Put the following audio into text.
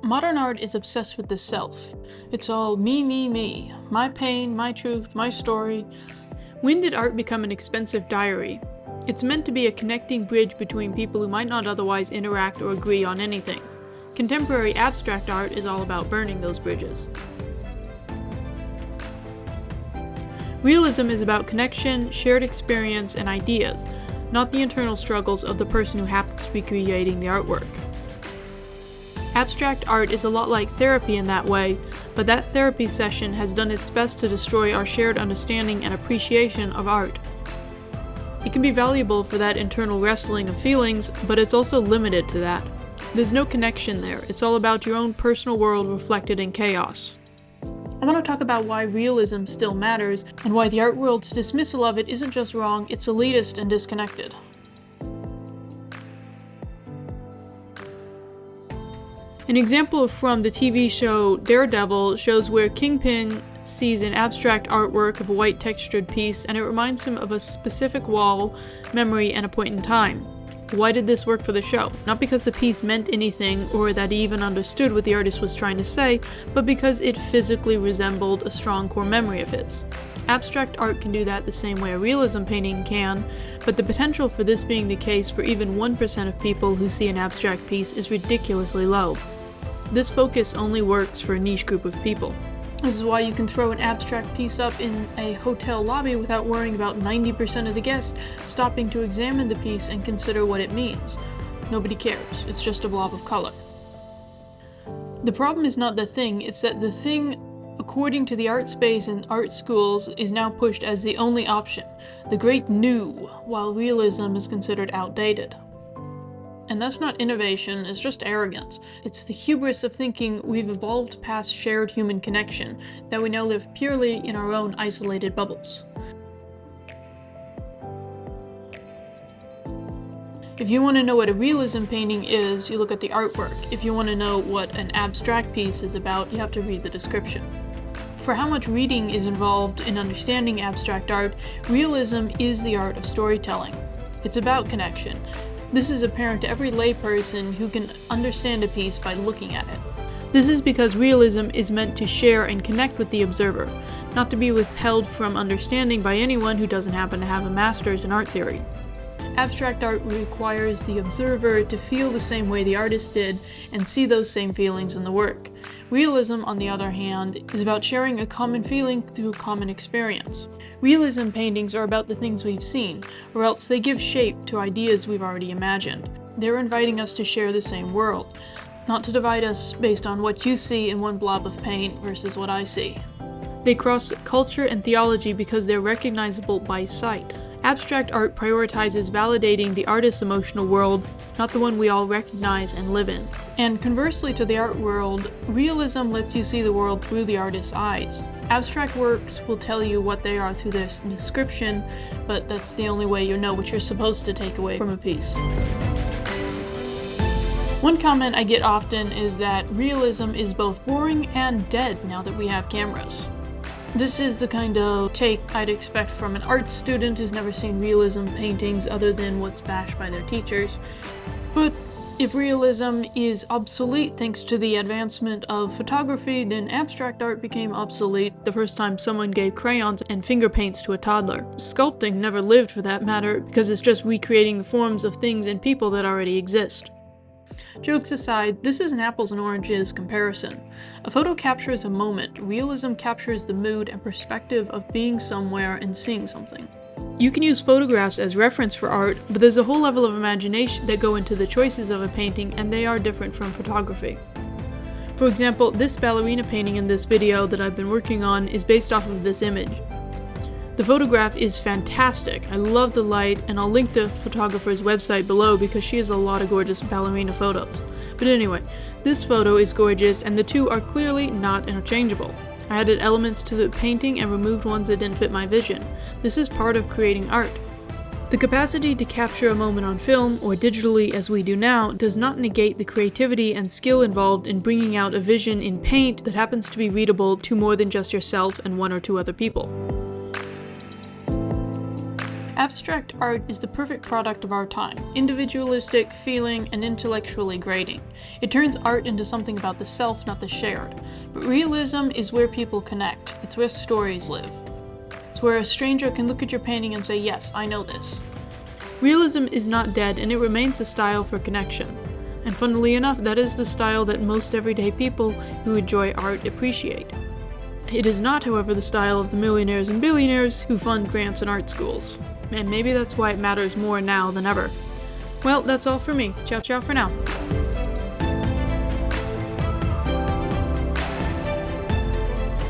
Modern art is obsessed with the self. It's all me, me, me. My pain, my truth, my story. When did art become an expensive diary? It's meant to be a connecting bridge between people who might not otherwise interact or agree on anything. Contemporary abstract art is all about burning those bridges. Realism is about connection, shared experience, and ideas, not the internal struggles of the person who happens to be creating the artwork. Abstract art is a lot like therapy in that way, but that therapy session has done its best to destroy our shared understanding and appreciation of art. It can be valuable for that internal wrestling of feelings, but it's also limited to that. There's no connection there. It's all about your own personal world reflected in chaos. I want to talk about why realism still matters, and why the art world's dismissal of it isn't just wrong, it's elitist and disconnected. An example from the TV show Daredevil shows where Kingpin sees an abstract artwork of a white textured piece, and it reminds him of a specific wall, memory, and a point in time. Why did this work for the show? Not because the piece meant anything or that he even understood what the artist was trying to say, but because it physically resembled a strong core memory of his. Abstract art can do that the same way a realism painting can, but the potential for this being the case for even 1% of people who see an abstract piece is ridiculously low. This focus only works for a niche group of people. This is why you can throw an abstract piece up in a hotel lobby without worrying about 90% of the guests stopping to examine the piece and consider what it means. Nobody cares, it's just a blob of color. The problem is not the thing, it's that the thing, according to the art space and art schools, is now pushed as the only option, the great new, while realism is considered outdated. And that's not innovation, it's just arrogance. It's the hubris of thinking we've evolved past shared human connection, that we now live purely in our own isolated bubbles. If you want to know what a realism painting is, you look at the artwork. If you want to know what an abstract piece is about, you have to read the description. For how much reading is involved in understanding abstract art, realism is the art of storytelling. It's about connection. This is apparent to every layperson who can understand a piece by looking at it. This is because realism is meant to share and connect with the observer, not to be withheld from understanding by anyone who doesn't happen to have a master's in art theory. Abstract art requires the observer to feel the same way the artist did and see those same feelings in the work. Realism, on the other hand, is about sharing a common feeling through common experience. Realism paintings are about the things we've seen, or else they give shape to ideas we've already imagined. They're inviting us to share the same world, not to divide us based on what you see in one blob of paint versus what I see. They cross culture and theology because they're recognizable by sight. Abstract art prioritizes validating the artist's emotional world, not the one we all recognize and live in. And conversely to the art world, realism lets you see the world through the artist's eyes. Abstract works will tell you what they are through their description, but that's the only way you know what you're supposed to take away from a piece. One comment I get often is that realism is both boring and dead now that we have cameras. This is the kind of take I'd expect from an art student who's never seen realism paintings other than what's bashed by their teachers. But if realism is obsolete thanks to the advancement of photography, then abstract art became obsolete the first time someone gave crayons and finger paints to a toddler. Sculpting never lived for that matter, because it's just recreating the forms of things and people that already exist. Jokes aside, this is an apples and oranges comparison. A photo captures a moment, realism captures the mood and perspective of being somewhere and seeing something. You can use photographs as reference for art, but there's a whole level of imagination that go into the choices of a painting, and they are different from photography. For example, this ballerina painting in this video that I've been working on is based off of this image. The photograph is fantastic. I love the light, and I'll link the photographer's website below because she has a lot of gorgeous ballerina photos. But anyway, this photo is gorgeous, and the two are clearly not interchangeable. I added elements to the painting and removed ones that didn't fit my vision. This is part of creating art. The capacity to capture a moment on film, or digitally as we do now, does not negate the creativity and skill involved in bringing out a vision in paint that happens to be readable to more than just yourself and one or two other people. Abstract art is the perfect product of our time, individualistic, feeling, and intellectually grating. It turns art into something about the self, not the shared. But realism is where people connect. It's where stories live. It's where a stranger can look at your painting and say, yes, I know this. Realism is not dead, and it remains the style for connection. And funnily enough, that is the style that most everyday people who enjoy art appreciate. It is not, however, the style of the millionaires and billionaires who fund grants and art schools. And maybe that's why it matters more now than ever. Well, that's all for me. Ciao ciao for now.